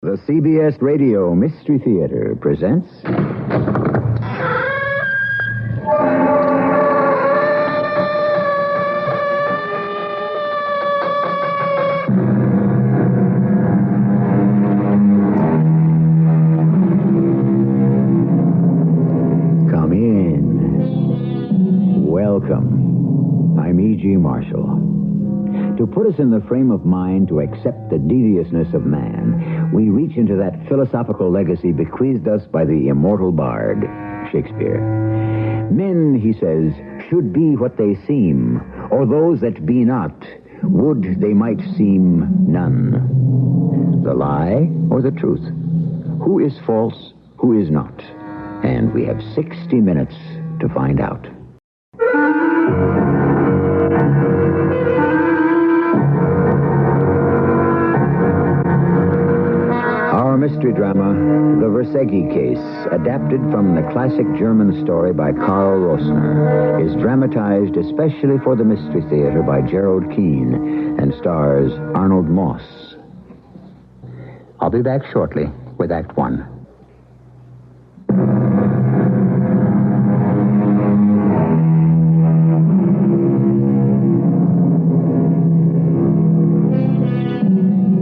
The CBS Radio Mystery Theater presents... Come in. Welcome. I'm E.G. Marshall. To put us in the frame of mind to accept the deviousness of man, we reach into that philosophical legacy bequeathed us by the immortal bard, Shakespeare. Men, he says, should be what they seem, or those that be not, would they might seem none. The lie or the truth? Who is false, who is not? And we have 60 minutes to find out. Our mystery drama, The Versegy Case, adapted from the classic German story by Karl Rosner, is dramatized especially for the Mystery Theater by Gerald Keane and stars Arnold Moss. I'll be back shortly with Act One.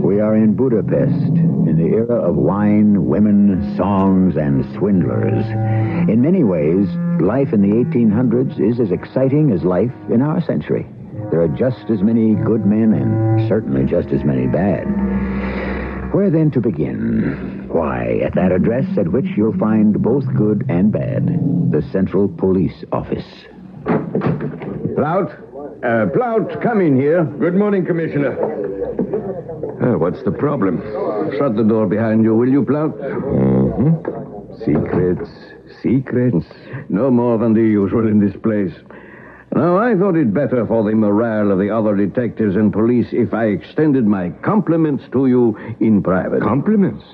We are in Budapest, in the era of wine, women, songs, and swindlers. In many ways, life in the 1800s is as exciting as life in our century. There are just as many good men and certainly just as many bad. Where then to begin? Why, at that address at which you'll find both good and bad, the Central Police Office. Plout, come in here. Good morning, Commissioner. What's the problem? Shut the door behind you, will you, Plout? Secrets. No more than the usual in this place. Now, I thought it better for the morale of the other detectives and police if I extended my compliments to you in private. Compliments?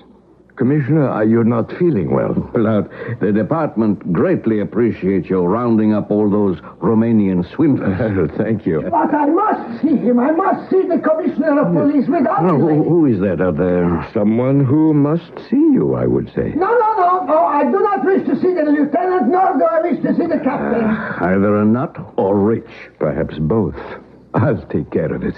Commissioner, you're not feeling well. Plout, the department greatly appreciates your rounding up all those Romanian swindlers. Thank you. But I must see him. I must see the commissioner of police without Who is that out there? Someone who must see you, I would say. No. I do not wish to see the lieutenant, nor do I wish to see the captain. Either a nut or rich. Perhaps both. I'll take care of it.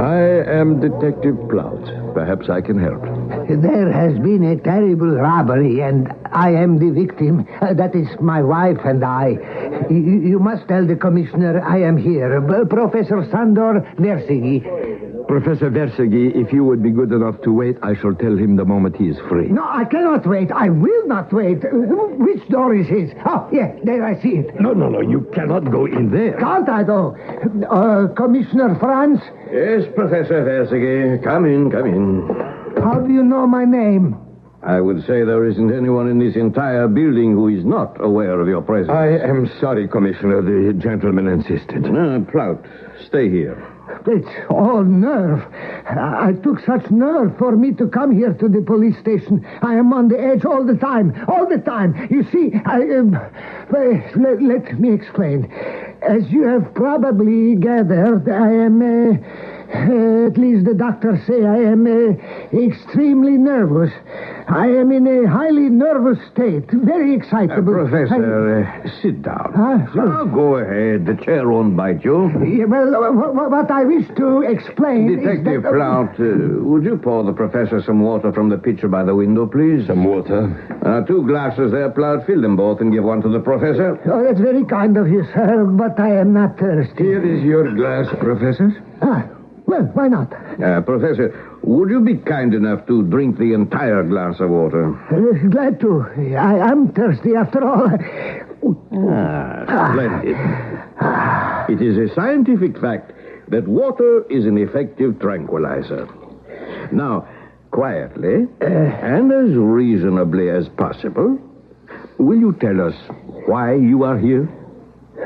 I am Detective Plout. Perhaps I can help. There has been a terrible robbery, and I am the victim. That is my wife and I. You must tell the commissioner I am here. Professor Sandor Versegy. Professor Versegy, if you would be good enough to wait, I shall tell him the moment he is free. No, I cannot wait. I will not wait. Which door is his? Oh, yes, there I see it. No, you cannot go in there. Can't I, though? Commissioner Franz? Yes, Professor Versegy. Come in. How do you know my name? I would say there isn't anyone in this entire building who is not aware of your presence. I am sorry, Commissioner. The gentleman insisted. Plout, stay here. It's all nerve. I took such nerve for me to come here to the police station. I am on the edge all the time. You see, let me explain. As you have probably gathered, I am, at least the doctors say I am extremely nervous. I am in a highly nervous state, very excitable. Professor, sit down. Sure. Now, go ahead. The chair won't bite you. Yeah, well, what I wish to explain Detective is that... Plout, would you pour the professor some water from the pitcher by the window, please? Some water? 2 glasses there, Plout. Fill them both and give one to the professor. Oh, that's very kind of you, sir, but I am not thirsty. Here is your glass, Professor. Well, why not? Professor, would you be kind enough to drink the entire glass of water? Glad to. I am thirsty after all. Splendid. It is a scientific fact that water is an effective tranquilizer. Now, quietly, and as reasonably as possible, will you tell us why you are here?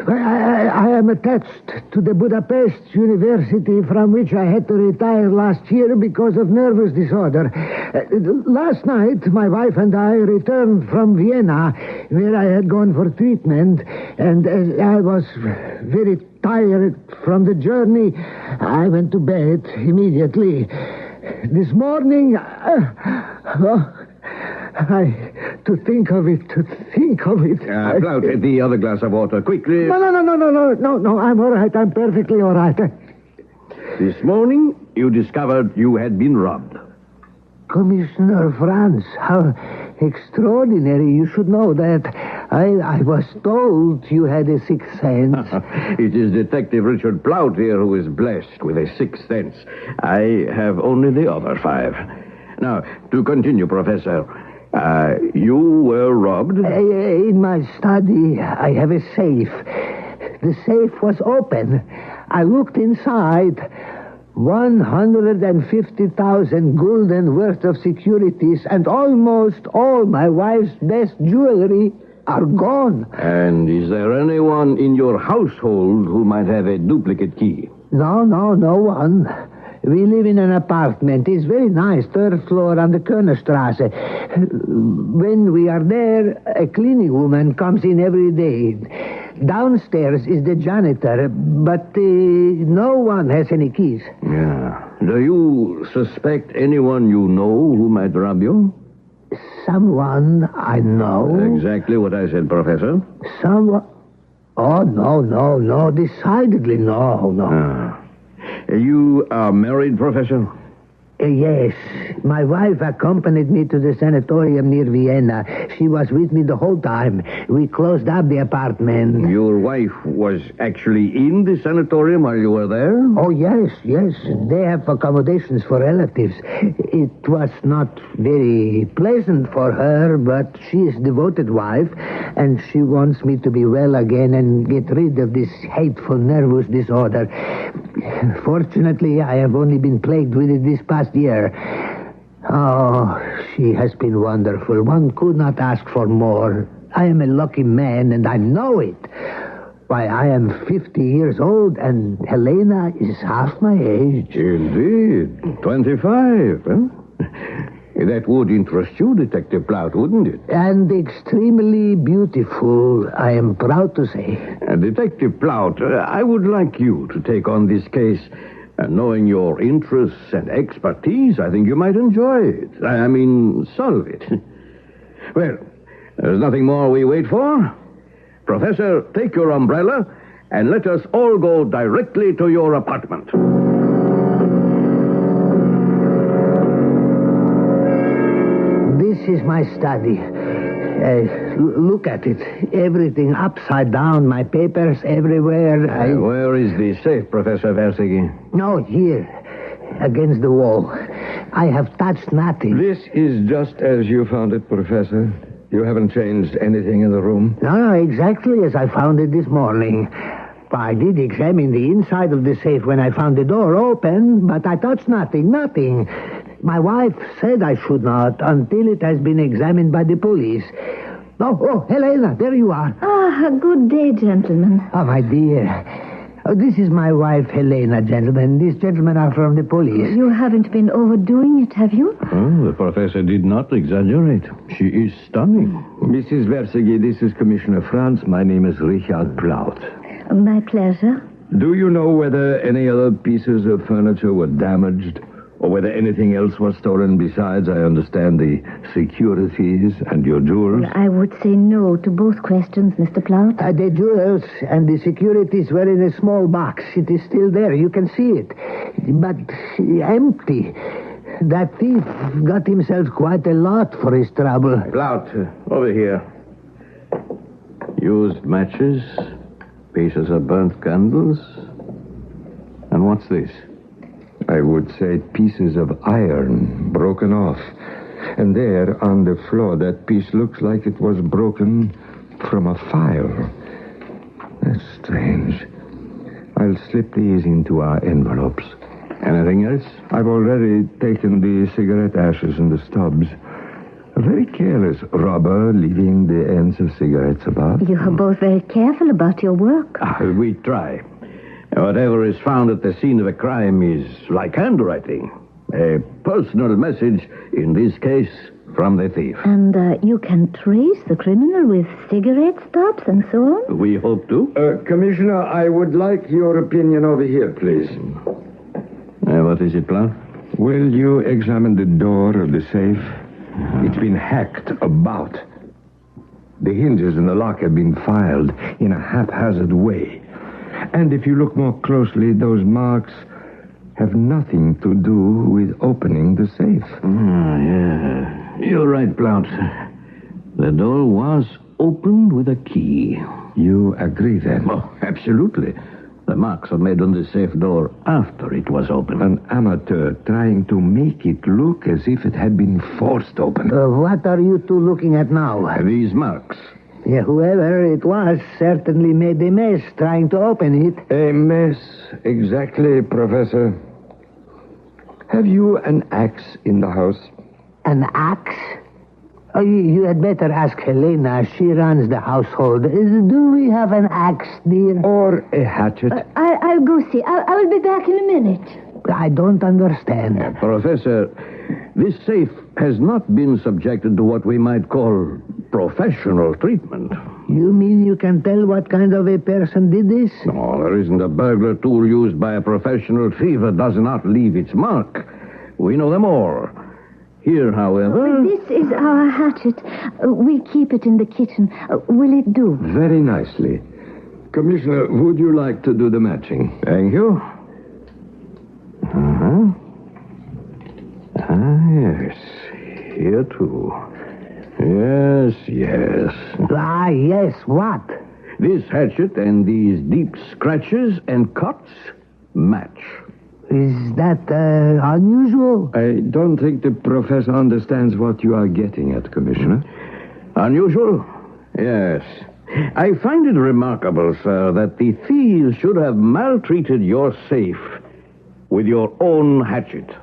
I am attached to the Budapest University, from which I had to retire last year because of nervous disorder. Last night, my wife and I returned from Vienna, where I had gone for treatment, and I was very tired from the journey. I went to bed immediately. This morning, to think of it. Clout, the other glass of water, quickly. No, I'm all right. I'm perfectly all right. This morning, you discovered you had been robbed. Commissioner Franz, how extraordinary. You should know that. I was told you had a sixth sense. It is Detective Richard Plout here who is blessed with a sixth sense. I have only the other 5. Now, to continue, Professor, you were robbed? In my study, I have a safe. The safe was open. I looked inside. 150,000 gulden worth of securities and almost all my wife's best jewelry are gone. And is there anyone in your household who might have a duplicate key? No one. We live in an apartment. It's very nice, 3rd floor on the Körnerstrasse. When we are there, a cleaning woman comes in every day. Downstairs is the janitor, but no one has any keys. Yeah. Do you suspect anyone you know who might rob you? Someone I know? Exactly what I said, Professor. Someone... Oh, no. Decidedly no. You are married, Professor? Yes. My wife accompanied me to the sanatorium near Vienna. She was with me the whole time. We closed up the apartment. Your wife was actually in the sanatorium while you were there? Oh, yes. They have accommodations for relatives. It was not very pleasant for her, but she is a devoted wife, and she wants me to be well again and get rid of this hateful nervous disorder. Fortunately, I have only been plagued with it this past year. Oh, she has been wonderful. One could not ask for more. I am a lucky man, and I know it. Why, I am 50 years old, and Helena is half my age. Indeed. 25, huh? That would interest you, Detective Plout, wouldn't it? And extremely beautiful, I am proud to say. Detective Plout, I would like you to take on this case. Knowing your interests and expertise, I think you might enjoy it. Solve it. Well, there's nothing more we wait for. Professor, take your umbrella and let us all go directly to your apartment. This is my study. Look at it. Everything upside down. My papers everywhere. Where is the safe, Professor Versegy? No, here. Against the wall. I have touched nothing. This is just as you found it, Professor. You haven't changed anything in the room? No, exactly as I found it this morning. I did examine the inside of the safe when I found the door open, but I touched nothing. My wife said I should not until it has been examined by the police. Oh, Helena, there you are. Good day, gentlemen. Oh, my dear. This is my wife, Helena, gentlemen. These gentlemen are from the police. You haven't been overdoing it, have you? Oh, the professor did not exaggerate. She is stunning. Mrs. Versegy, this is Commissioner Franz. My name is Richard Plout. My pleasure. Do you know whether any other pieces of furniture were damaged? Or whether anything else was stolen besides, I understand, the securities and your jewels? I would say no to both questions, Mr. Plout. The jewels and the securities were in a small box. It is still there. You can see it. But empty. That thief got himself quite a lot for his trouble. Plout, over here. Used matches, pieces of burnt candles. And what's this? I would say pieces of iron broken off. And there, on the floor, that piece looks like it was broken from a file. That's strange. I'll slip these into our envelopes. Anything else? I've already taken the cigarette ashes and the stubs. A very careless robber leaving the ends of cigarettes about. You are both very careful about your work. We try. Whatever is found at the scene of a crime is like handwriting. A personal message, in this case, from the thief. And you can trace the criminal with cigarette stubs and so on? We hope to. Commissioner, I would like your opinion over here, please. What is it, Plow? Will you examine the door of the safe? It's been hacked about. The hinges and the lock have been filed in a haphazard way. And if you look more closely, those marks have nothing to do with opening the safe. Yeah. You're right, Plout. The door was opened with a key. You agree, then? Oh, absolutely. The marks are made on the safe door after it was opened. An amateur trying to make it look as if it had been forced open. What are you two looking at now? These marks. Yeah, whoever it was certainly made a mess trying to open it. A mess, exactly, Professor. Have you an axe in the house? An axe? Oh, you had better ask Helena. She runs the household. Do we have an axe, dear? Or a hatchet? I'll go see. I will be back in a minute. I don't understand. Professor, this safe has not been subjected to what we might call professional treatment. You mean you can tell what kind of a person did this? No, there isn't a burglar tool used by a professional thief that does not leave its mark. We know them all. Here, however... This is our hatchet. We keep it in the kitchen. Will it do? Very nicely. Commissioner, would you like to do the matching? Thank you. Yes. Here, too. Yes. Ah, yes, what? This hatchet and these deep scratches and cuts match. Is that unusual? I don't think the professor understands what you are getting at, Commissioner. Unusual? Yes. I find it remarkable, sir, that the thieves should have maltreated your safe with your own hatchet.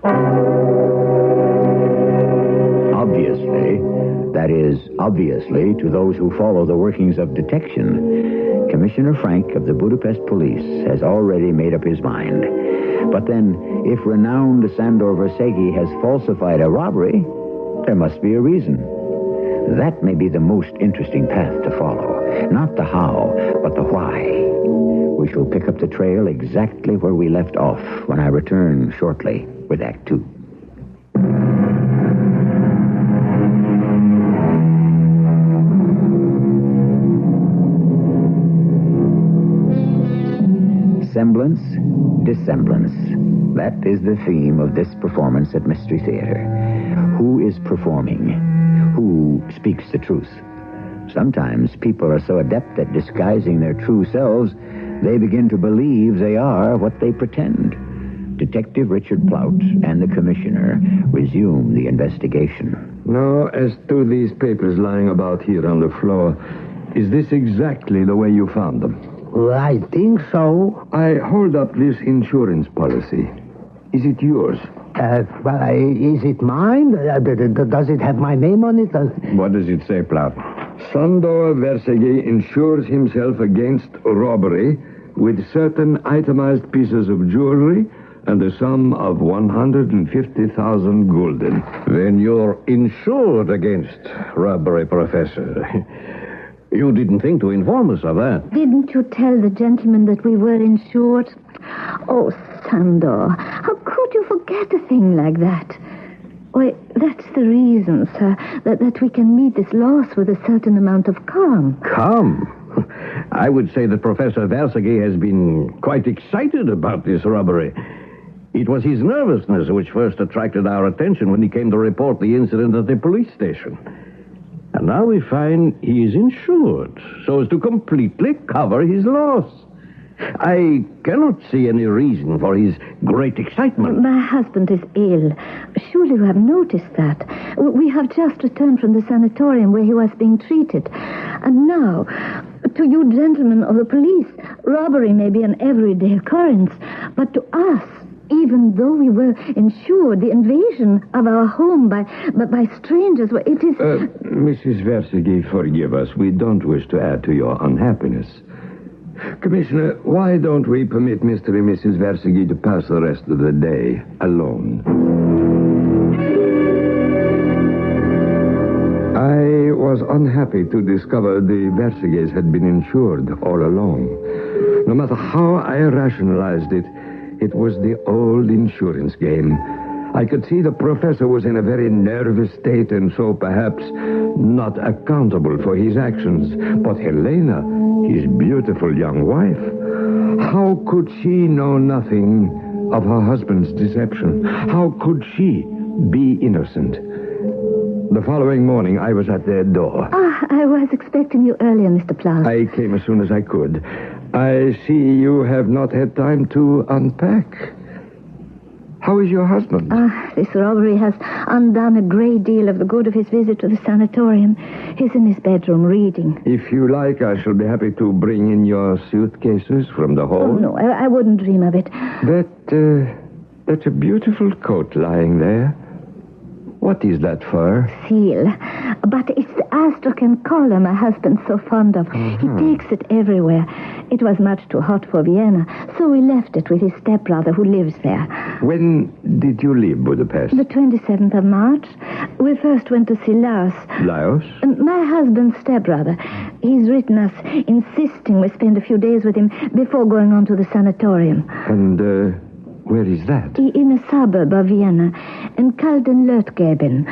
Obviously, to those who follow the workings of detection, Commissioner Frank of the Budapest Police has already made up his mind. But then, if renowned Sandor Versegy has falsified a robbery, there must be a reason. That may be the most interesting path to follow. Not the how, but the why. We shall pick up the trail exactly where we left off when I return shortly with Act 2. Semblance, dissemblance. That is the theme of this performance at Mystery Theater. Who is performing? Who speaks the truth? Sometimes people are so adept at disguising their true selves, they begin to believe they are what they pretend. Detective Richard Plout and the Commissioner resume the investigation. Now, as to these papers lying about here on the floor, is this exactly the way you found them? Well, I think so. I hold up this insurance policy. Is it yours? Is it mine? Does it have my name on it? What does it say, Plout? Sandor Versegy insures himself against robbery with certain itemized pieces of jewelry and a sum of 150,000 gulden. Then you're insured against robbery, Professor. You didn't think to inform us of that. Didn't you tell the gentleman that we were insured? Oh, Sandor, how could you forget a thing like that? Why, that's the reason, sir, that we can meet this loss with a certain amount of calm. Calm? I would say that Professor Versegy has been quite excited about this robbery. It was his nervousness which first attracted our attention when he came to report the incident at the police station. And now we find he is insured, so as to completely cover his loss. I cannot see any reason for his great excitement. My husband is ill. Surely you have noticed that. We have just returned from the sanatorium where he was being treated. And now, to you gentlemen of the police, robbery may be an everyday occurrence. But to us, even though we were insured, the invasion of our home by strangers, well, it is... Mrs. Versegy, forgive us. We don't wish to add to your unhappiness. Commissioner, why don't we permit Mr. and Mrs. Versegy to pass the rest of the day alone? I was unhappy to discover the Verseges had been insured all along. No matter how I rationalized it, it was the old insurance game. I could see the professor was in a very nervous state and so perhaps not accountable for his actions. But Helena, his beautiful young wife, how could she know nothing of her husband's deception? How could she be innocent? The following morning, I was at their door. I was expecting you earlier, Mr. Plow. I came as soon as I could. I see you have not had time to unpack. How is your husband? This robbery has undone a great deal of the good of his visit to the sanatorium. He's in his bedroom reading. If you like, I shall be happy to bring in your suitcases from the hall. Oh, no, I wouldn't dream of it. That's a beautiful coat lying there. What is that fur? Seal. But it's the astrakhan collar my husband's so fond of. He takes it everywhere. It was much too hot for Vienna, so we left it with his stepbrother who lives there. When did you leave Budapest? The 27th of March. We first went to see Laos. Laos? My husband's stepbrother. He's written us insisting we spend a few days with him before going on to the sanatorium. And, where is that? In a suburb of Vienna, in Kalden-Lötgeben.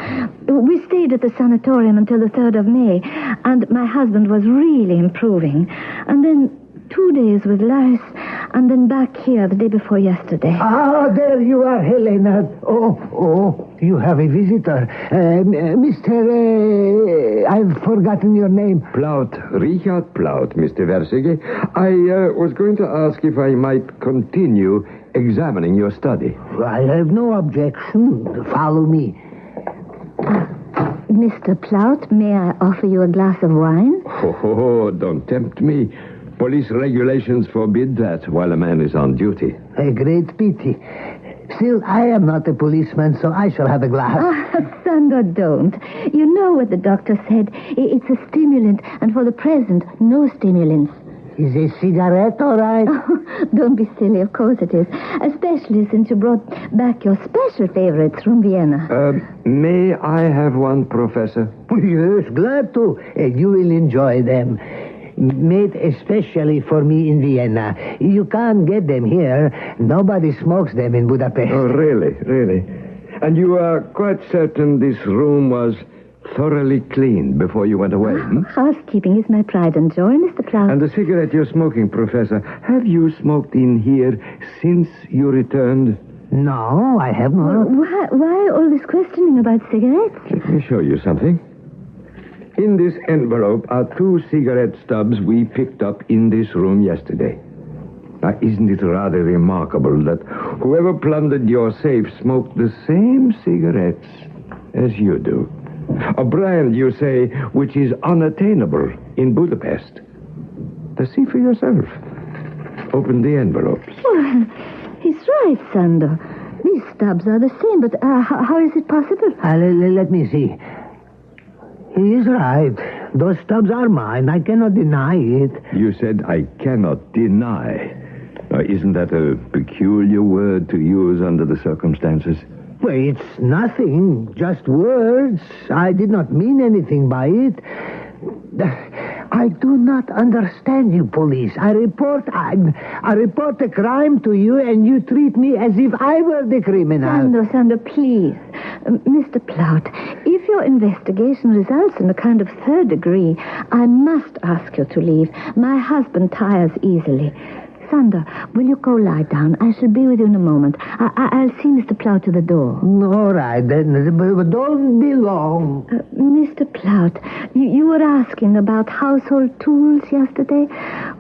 We stayed at the sanatorium until the 3rd of May, and my husband was really improving. And then 2 days with Lars, and then back here the day before yesterday. There you are, Helena. Oh, you have a visitor. I've forgotten your name. Plaut, Richard Plaut, Mr. Versegy. I was going to ask if I might continue examining your study. I have no objection. Follow me. Mr. Plaut, may I offer you a glass of wine? Oh, don't tempt me. Police regulations forbid that while a man is on duty. A great pity. Still, I am not a policeman, so I shall have a glass. Sandor, don't. You know what the doctor said. It's a stimulant, and for the present, no stimulants. Is a cigarette all right? Don't be silly, of course it is. Especially since you brought back your special favorites from Vienna. May I have one, Professor? Yes, glad to. You will enjoy them. Made especially for me in Vienna. You can't get them here. Nobody smokes them in Budapest. Oh, really? And you are quite certain this room was thoroughly cleaned before you went away? Housekeeping is my pride and joy, Mr. Plaut. And the cigarette you're smoking, Professor, have you smoked in here since you returned? No, I have not. Why all this questioning about cigarettes? Let me show you something. In this envelope are 2 cigarette stubs we picked up in this room yesterday. Now, isn't it rather remarkable that whoever plundered your safe smoked the same cigarettes as you do? A brand, you say, which is unattainable in Budapest. See for yourself. Open the envelopes. Well, he's right, Sandor. These stubs are the same, but how is it possible? Let me see. He is right. Those stubs are mine. I cannot deny it. You said I cannot deny. Now, isn't that a peculiar word to use under the circumstances? Well, it's nothing. Just words. I did not mean anything by it. I do not understand you, police. I report a crime to you, and you treat me as if I were the criminal. Sandor, please. Mr. Plaut, if your investigation results in a kind of 3rd degree, I must ask you to leave. My husband tires easily. Sandor, will you go lie down? I shall be with you in a moment. I'll see Mr. Plaut to the door. All right, then. But don't be long. Mr. Plaut, you were asking about household tools yesterday?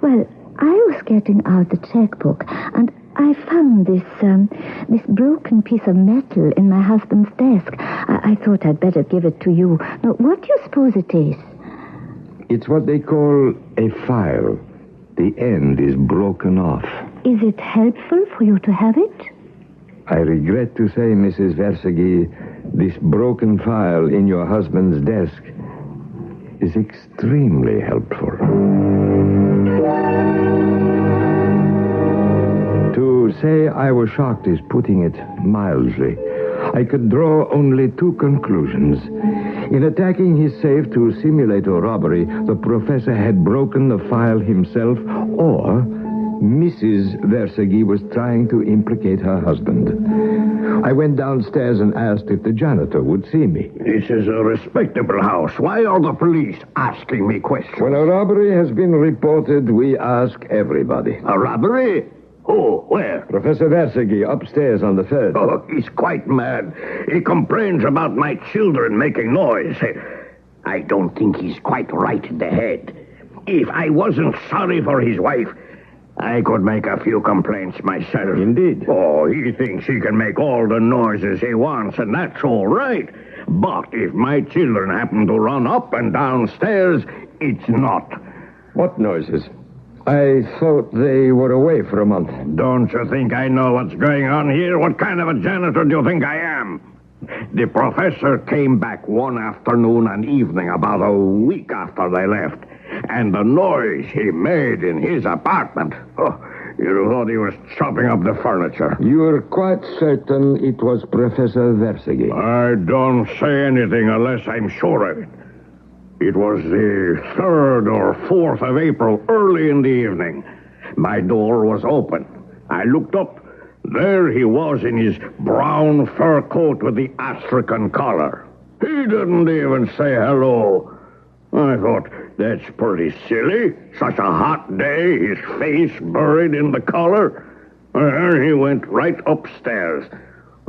Well, I was getting out the checkbook, and I found this broken piece of metal in my husband's desk. I thought I'd better give it to you. Now, what do you suppose it is? It's what they call a file. The end is broken off. Is it helpful for you to have it? I regret to say, Mrs. Versegy, this broken file in your husband's desk is extremely helpful. To say I was shocked is putting it mildly. I could draw only 2 conclusions. In attacking his safe to simulate a robbery, the professor had broken the file himself, or Mrs. Versegy was trying to implicate her husband. I went downstairs and asked if the janitor would see me. This is a respectable house. Why are the police asking me questions? When a robbery has been reported, we ask everybody. A robbery? Oh, where? Professor Versegy, upstairs on the third. Oh, he's quite mad. He complains about my children making noise. I don't think he's quite right in the head. If I wasn't sorry for his wife, I could make a few complaints myself. Indeed. Oh, he thinks he can make all the noises he wants, and that's all right. But if my children happen to run up and downstairs, it's not. What noises? I thought they were away for a month. Don't you think I know what's going on here? What kind of a janitor do you think I am? The professor came back one afternoon and evening about a week after they left. And the noise he made in his apartment. Oh, you thought he was chopping up the furniture. You're quite certain it was Professor Versegy? I don't say anything unless I'm sure of it. It was the 3rd or 4th of April, early in the evening. My door was open. I looked up. There he was in his brown fur coat with the astrakhan collar. He didn't even say hello. I thought, that's pretty silly. Such a hot day, his face buried in the collar. And he went right upstairs.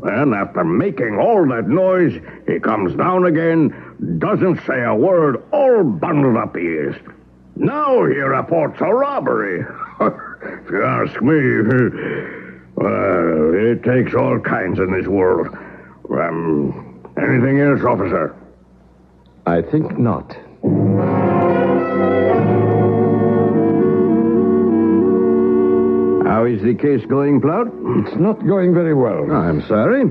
And after making all that noise, he comes down again, doesn't say a word, all bundled up he is. Now he reports a robbery. If you ask me, well, it takes all kinds in this world. Anything else, officer? I think not. How is the case going, Plout? It's not going very well. Oh, I'm sorry.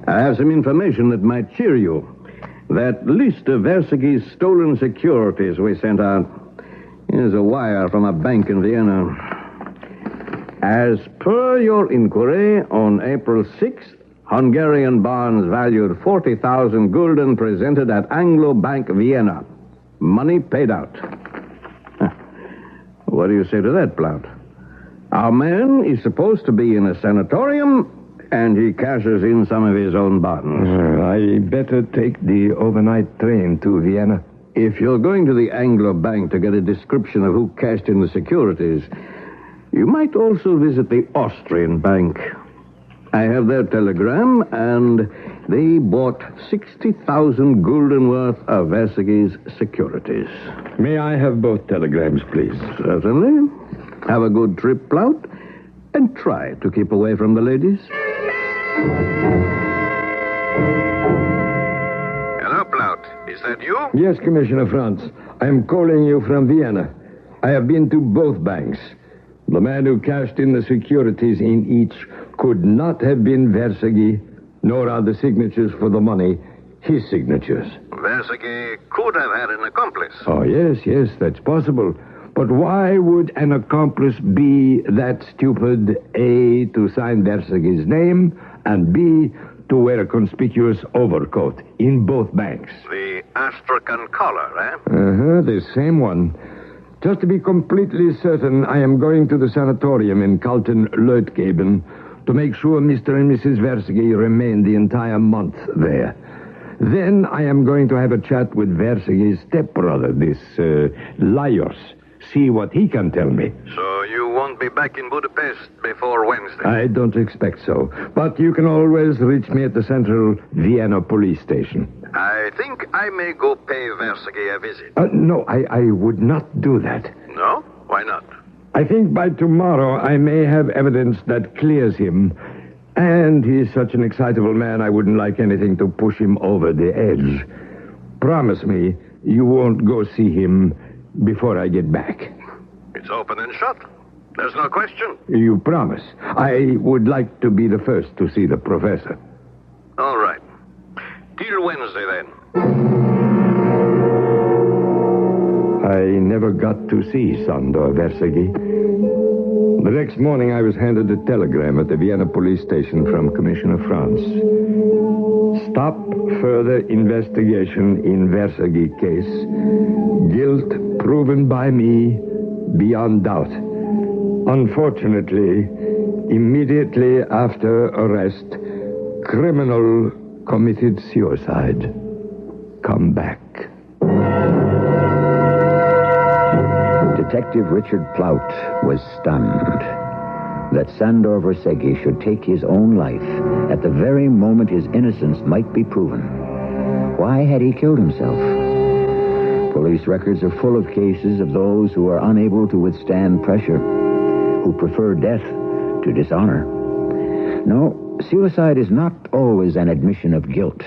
I have some information that might cheer you. That list of Versegy's stolen securities we sent out. Here's a wire from a bank in Vienna. As per your inquiry, on April 6th, Hungarian bonds valued 40,000 gulden presented at Anglo Bank, Vienna. Money paid out. What do you say to that, Plout? Our man is supposed to be in a sanatorium, and he cashes in some of his own bonds. I better take the overnight train to Vienna. If you're going to the Anglo Bank to get a description of who cashed in the securities, you might also visit the Austrian bank. I have their telegram, and they bought 60,000 gulden worth of Versegy's securities. May I have both telegrams, please? Certainly. Have a good trip, Plout, and try to keep away from the ladies. Hello, Plout. Is that you? Yes, Commissioner Franz. I'm calling you from Vienna. I have been to both banks. The man who cashed in the securities in each could not have been Versegy, nor are the signatures for the money his signatures. Versegy could have had an accomplice. Oh, yes, that's possible. But why would an accomplice be that stupid, A, to sign Versegy's name, and B, to wear a conspicuous overcoat in both banks? The Astrakhan collar, eh? The same one. Just to be completely certain, I am going to the sanatorium in Kalten-Leutgeben to make sure Mr. and Mrs. Versegy remain the entire month there. Then I am going to have a chat with Versegy's stepbrother, this Lajos. See what he can tell me. So you won't be back in Budapest before Wednesday? I don't expect so. But you can always reach me at the central Vienna police station. I think I may go pay Versegy a visit. No, I would not do that. No? Why not? I think by tomorrow I may have evidence that clears him. And he's such an excitable man, I wouldn't like anything to push him over the edge. Promise me you won't go see him before I get back. It's open and shut. There's no question. You promise? I would like to be the first to see the professor. All right. Till Wednesday, then. I never got to see Sandor Versegy. The next morning, I was handed a telegram at the Vienna police station from Commissioner Franz. Stop further investigation in Versegy case. Guilt proven by me beyond doubt. Unfortunately, immediately after arrest, criminal committed suicide. Come back. Detective Richard Plout was stunned that Sandor Versegy should take his own life at the very moment his innocence might be proven. Why had he killed himself? Police records are full of cases of those who are unable to withstand pressure, who prefer death to dishonor. No, suicide is not always an admission of guilt.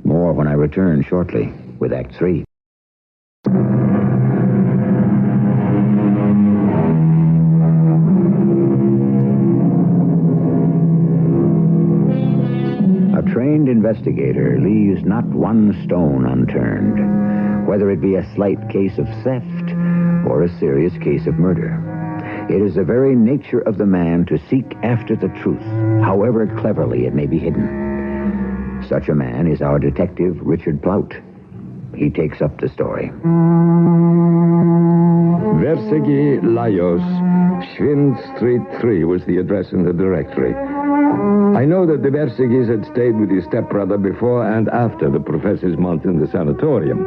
More when I return shortly with Act 3. A trained investigator leaves not one stone unturned, whether it be a slight case of theft or a serious case of murder. It is the very nature of the man to seek after the truth, however cleverly it may be hidden. Such a man is our detective, Richard Plout. He takes up the story. Versegy Lajos, Schwind Street 3 was the address in the directory. I know that the Versegys had stayed with his stepbrother before and after the professor's month in the sanatorium.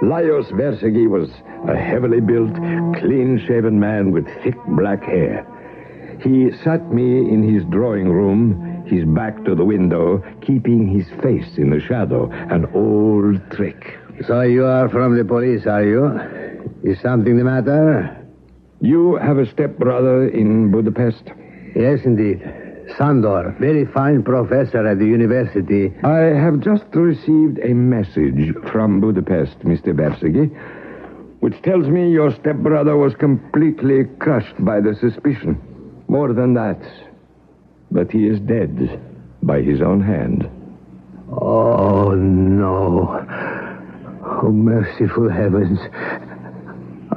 Lajos Versegy was a heavily built, clean-shaven man with thick black hair. He sat me in his drawing room, his back to the window, keeping his face in the shadow, an old trick. So you are from the police, are you? Is something the matter? You have a stepbrother in Budapest? Yes, indeed. Sandor, very fine professor at the university. I have just received a message from Budapest, Mr. Versegy, which tells me your stepbrother was completely crushed by the suspicion. More than that, but he is dead by his own hand. Oh, no. Oh, merciful heavens.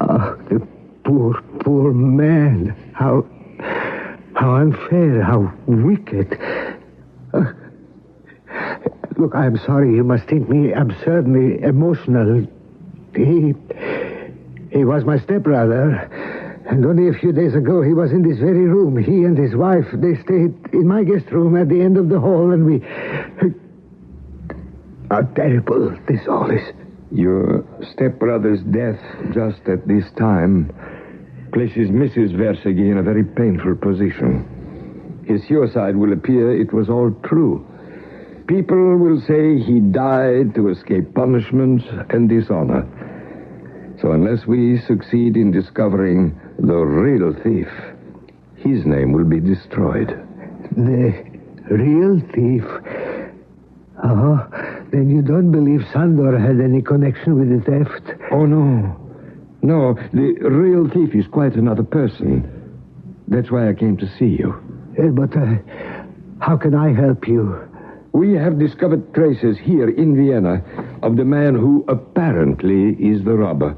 Oh, the poor man. How unfair, how wicked. Look, I'm sorry. You must think me absurdly emotional. He was my stepbrother, and only a few days ago he was in this very room. He and his wife, they stayed in my guest room at the end of the hall, and we... How terrible this all is. Your stepbrother's death just at this time places Mrs. Versegy in a very painful position. His suicide will appear it was all true. People will say he died to escape punishment and dishonor. So unless we succeed in discovering the real thief, his name will be destroyed. The real thief? Oh, then you don't believe Sandor had any connection with the theft? Oh, no. No, the real thief is quite another person. That's why I came to see you. But how can I help you? We have discovered traces here in Vienna of the man who apparently is the robber.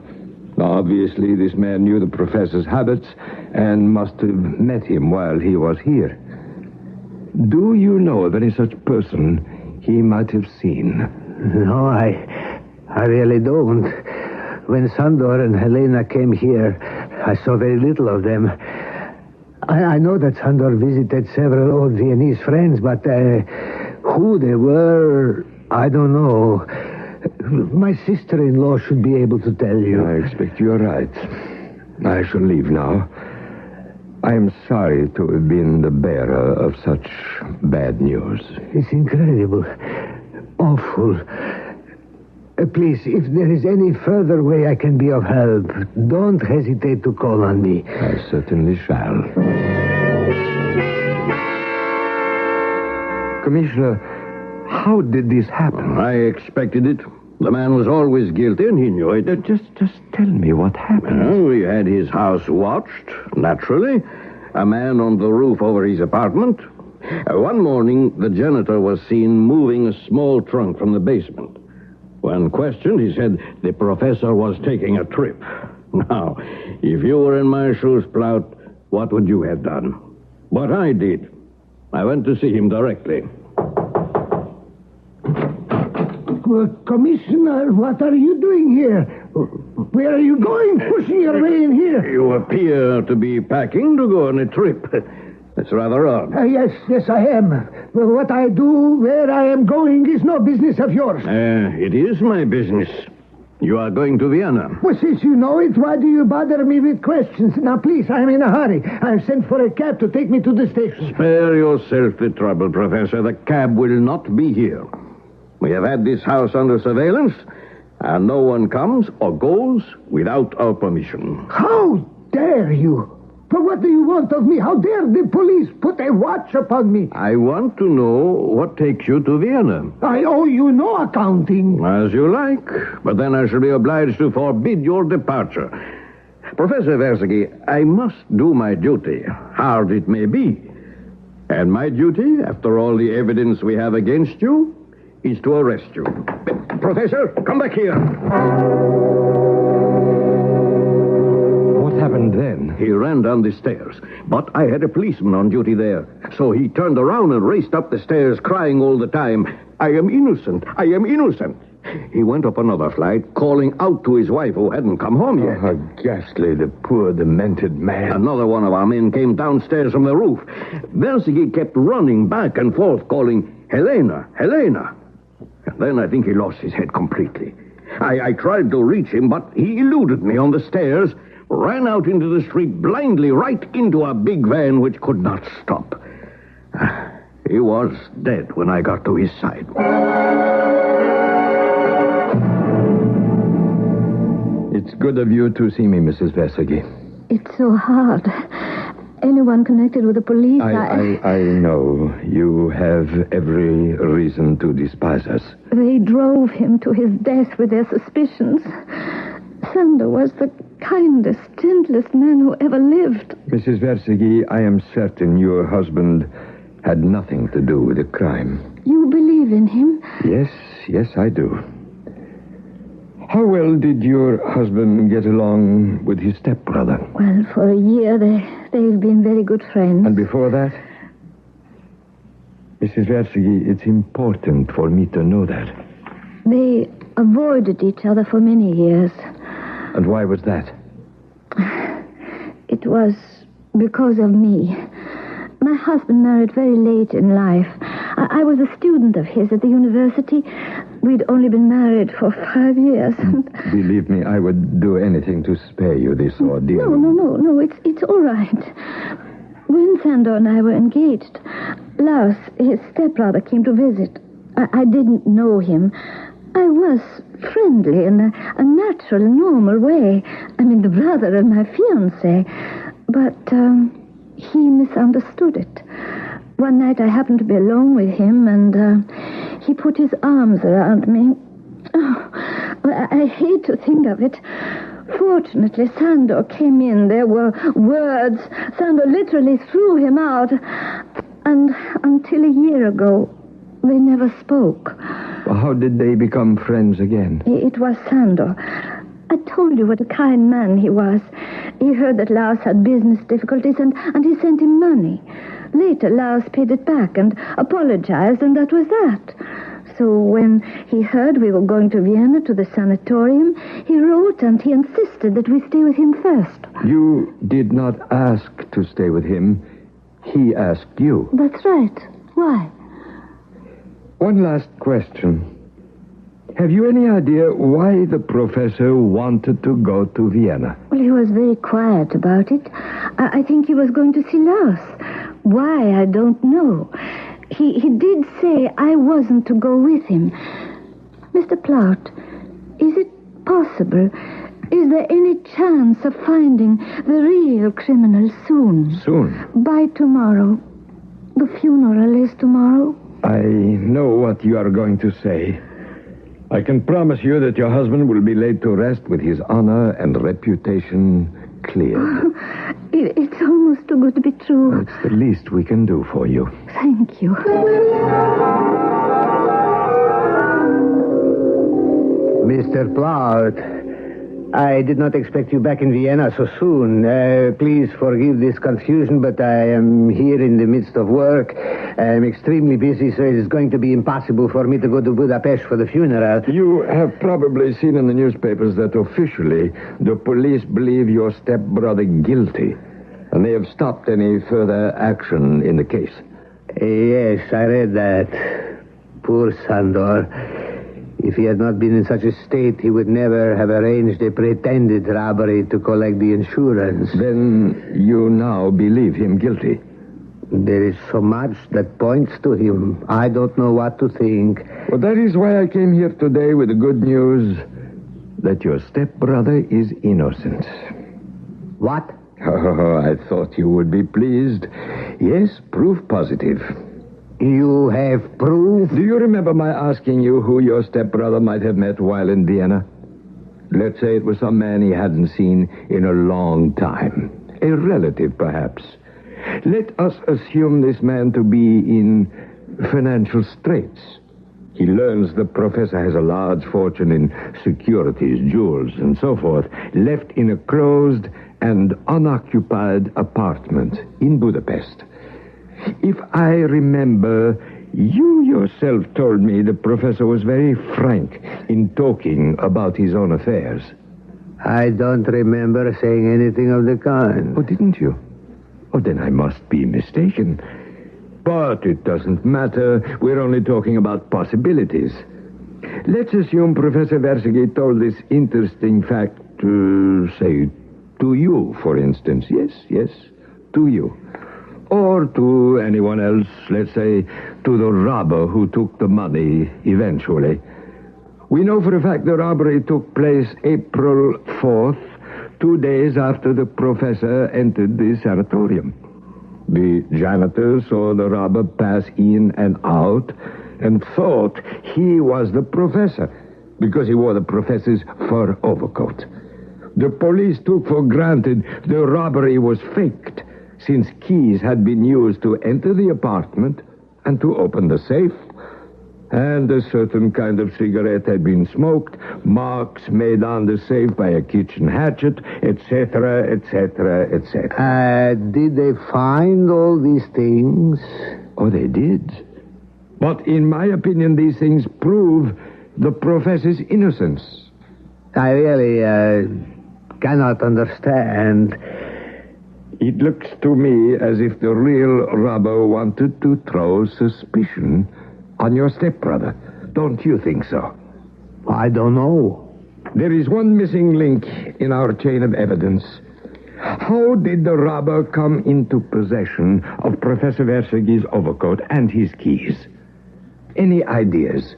Now, obviously, this man knew the professor's habits and must have met him while he was here. Do you know of any such person he might have seen? No, I really don't. When Sandor and Helena came here, I saw very little of them. I know that Sandor visited several old Viennese friends, but who they were, I don't know. My sister-in-law should be able to tell you. I expect you're right. I shall leave now. I am sorry to have been the bearer of such bad news. It's incredible. Awful. Please, if there is any further way I can be of help, don't hesitate to call on me. I certainly shall. Commissioner, how did this happen? I expected it. The man was always guilty, and he knew it. Just tell me what happened. Well, we had his house watched, naturally. A man on the roof over his apartment. One morning, the janitor was seen moving a small trunk from the basement. When questioned, he said the professor was taking a trip. Now, if you were in my shoes, Plout, what would you have done? What I did. I went to see him directly. Well, Commissioner, what are you doing here? Where are you going, pushing your way in here? You appear to be packing to go on a trip. That's rather odd. Yes, I am. Well, what I do, where I am going, is no business of yours. It is my business. You are going to Vienna. Well, since you know it, why do you bother me with questions? Now, please, I'm in a hurry. I've sent for a cab to take me to the station. Spare yourself the trouble, Professor. The cab will not be here. We have had this house under surveillance, and no one comes or goes without our permission. How dare you? But what do you want of me? How dare the police put a watch upon me? I want to know what takes you to Vienna. I owe you no accounting. As you like, but then I shall be obliged to forbid your departure. Professor Versegy, I must do my duty, hard it may be. And my duty, after all the evidence we have against you, is to arrest you. Professor, come back here. What happened then? He ran down the stairs, but I had a policeman on duty there. So he turned around and raced up the stairs, crying all the time, I am innocent, I am innocent. He went up another flight, calling out to his wife who hadn't come home yet. How ghastly, the poor, demented man. Another one of our men came downstairs from the roof. Versegy kept running back and forth, calling, Helena, Helena. And then I think he lost his head completely. I tried to reach him, but he eluded me on the stairs, ran out into the street blindly, right into a big van which could not stop. He was dead when I got to his side. It's good of you to see me, Mrs. Versegy. It's so hard. Anyone connected with the police, I know. You have every reason to despise us. They drove him to his death with their suspicions. Sander was the kindest, gentlest man who ever lived. Mrs. Versegy, I am certain your husband had nothing to do with the crime. You believe in him? Yes, I do. How well did your husband get along with his stepbrother? Well, for a year, they've been very good friends. And before that? Mrs. Versegy, it's important for me to know that. They avoided each other for many years. And why was that? It was because of me. My husband married very late in life. I was a student of his at the university. We'd only been married for 5 years. Believe me, I would do anything to spare you this ordeal. No, it's all right. When Sander and I were engaged, Lars, his stepbrother, came to visit. I didn't know him. I was friendly in a natural, normal way. I mean, the brother of my fiancé. But he misunderstood it. One night I happened to be alone with him, and he put his arms around me. Oh, I hate to think of it. Fortunately, Sander came in. There were words. Sander literally threw him out. And until a year ago, they never spoke. How did they become friends again? It was Sander. I told you what a kind man he was. He heard that Lars had business difficulties, and he sent him money. Later, Lars paid it back and apologized, and that was that. So when he heard we were going to Vienna to the sanatorium, he wrote and he insisted that we stay with him first. You did not ask to stay with him. He asked you. That's right. Why? One last question. Have you any idea why the professor wanted to go to Vienna? Well, he was very quiet about it. I think he was going to see Lars. Why, I don't know. He did say I wasn't to go with him. Mr. Plout, is it possible? Is there any chance of finding the real criminal soon? Soon? By tomorrow. The funeral is tomorrow. I know what you are going to say. I can promise you that your husband will be laid to rest with his honor and reputation cleared. It's almost too good to be true. It's the least we can do for you. Thank you. Mr. Plaut, I did not expect you back in Vienna so soon. Please forgive this confusion, but I am here in the midst of work. I am extremely busy, so it is going to be impossible for me to go to Budapest for the funeral. You have probably seen in the newspapers that officially the police believe your stepbrother guilty, and they have stopped any further action in the case. Yes, I read that. Poor Sandor. If he had not been in such a state, he would never have arranged a pretended robbery to collect the insurance. Then you now believe him guilty? There is so much that points to him. I don't know what to think. Well, that is why I came here today with the good news that your stepbrother is innocent. What? Oh, I thought you would be pleased. Yes, proof positive. You have proof? Do you remember my asking you who your stepbrother might have met while in Vienna? Let's say it was some man he hadn't seen in a long time. A relative, perhaps. Let us assume this man to be in financial straits. He learns the professor has a large fortune in securities, jewels, and so forth, left in a closed and unoccupied apartment in Budapest. If I remember, you yourself told me the professor was very frank in talking about his own affairs. I don't remember saying anything of the kind. Oh, didn't you? Oh, then I must be mistaken. But it doesn't matter. We're only talking about possibilities. Let's assume Professor Versegy told this interesting fact to, say, to you, for instance. Yes, to you. Or to anyone else, let's say, to the robber who took the money eventually. We know for a fact the robbery took place April 4th, 2 days after the professor entered the sanatorium. The janitor saw the robber pass in and out and thought he was the professor because he wore the professor's fur overcoat. The police took for granted the robbery was faked, since keys had been used to enter the apartment and to open the safe, and a certain kind of cigarette had been smoked, marks made on the safe by a kitchen hatchet, etc., etc., etc. Did they find all these things? Oh, they did. But in my opinion, these things prove the professor's innocence. I really cannot understand. It looks to me as if the real robber wanted to throw suspicion on your stepbrother. Don't you think so? I don't know. There is one missing link in our chain of evidence. How did the robber come into possession of Professor Versegy's overcoat and his keys? Any ideas?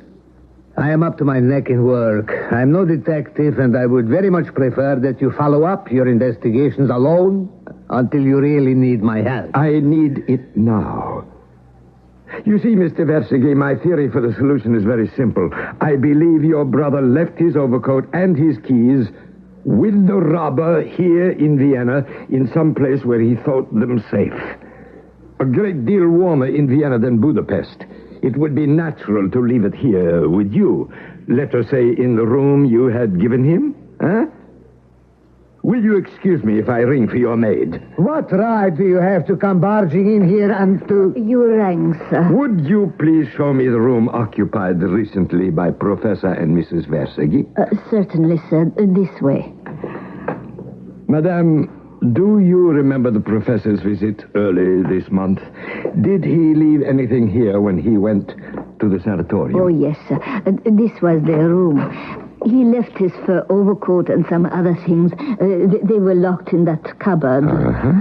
I am up to my neck in work. I'm no detective, and I would very much prefer that you follow up your investigations alone until you really need my help. I need it now. You see, Mr. Versegy, my theory for the solution is very simple. I believe your brother left his overcoat and his keys with the robber here in Vienna in some place where he thought them safe. A great deal warmer in Vienna than Budapest. It would be natural to leave it here with you. Let us say in the room you had given him, huh? Will you excuse me if I ring for your maid? What right do you have to come barging in here and to... You rang, sir. Would you please show me the room occupied recently by Professor and Mrs. Versegy? Certainly, sir. This way. Madame, do you remember the professor's visit early this month? Did he leave anything here when he went to the sanatorium? Oh, yes, sir. This was their room. He left his fur overcoat and some other things. They were locked in that cupboard. Uh-huh.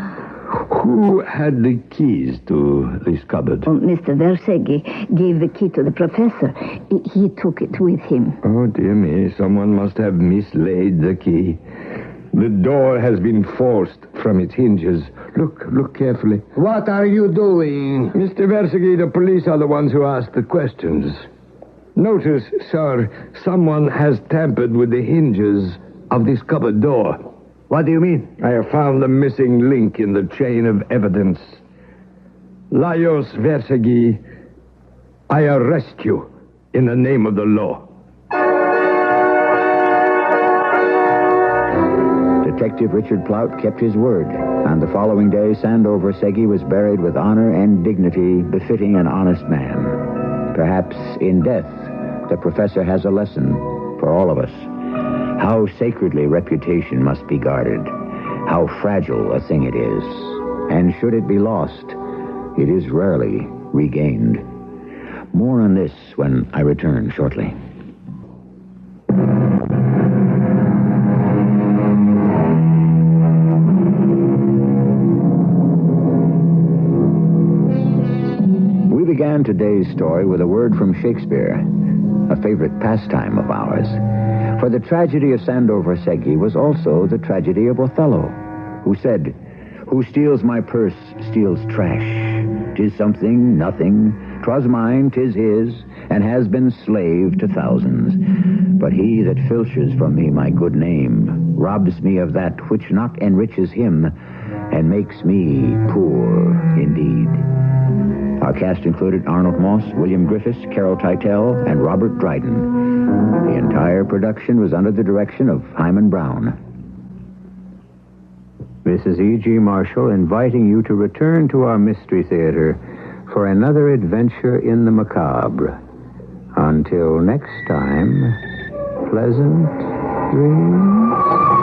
Who had the keys to this cupboard? Oh, Mr. Versegy gave the key to the professor. He took it with him. Oh, dear me. Someone must have mislaid the key. The door has been forced from its hinges. Look carefully. What are you doing? Mr. Versegy, the police are the ones who ask the questions. Notice, sir, someone has tampered with the hinges of this cupboard door. What do you mean? I have found the missing link in the chain of evidence. Lajos Versegy, I arrest you in the name of the law. Detective Richard Plout kept his word. And the following day, Sando Versegy was buried with honor and dignity befitting an honest man. Perhaps in death, the professor has a lesson for all of us. How sacredly reputation must be guarded. How fragile a thing it is. And should it be lost, it is rarely regained. More on this when I return shortly. We began today's story with a word from Shakespeare, a favorite pastime of ours. For the tragedy of Sando Versegy was also the tragedy of Othello, who said, "Who steals my purse steals trash. 'Tis something, nothing. 'Twas mine, 'tis his, and has been slave to thousands. But he that filches from me my good name robs me of that which not enriches him, and makes me poor indeed." Our cast included Arnold Moss, William Griffiths, Carol Teitel, and Robert Dryden. The entire production was under the direction of Hyman Brown. This is E.G. Marshall inviting you to return to our Mystery Theater for another adventure in the macabre. Until next time, pleasant dreams.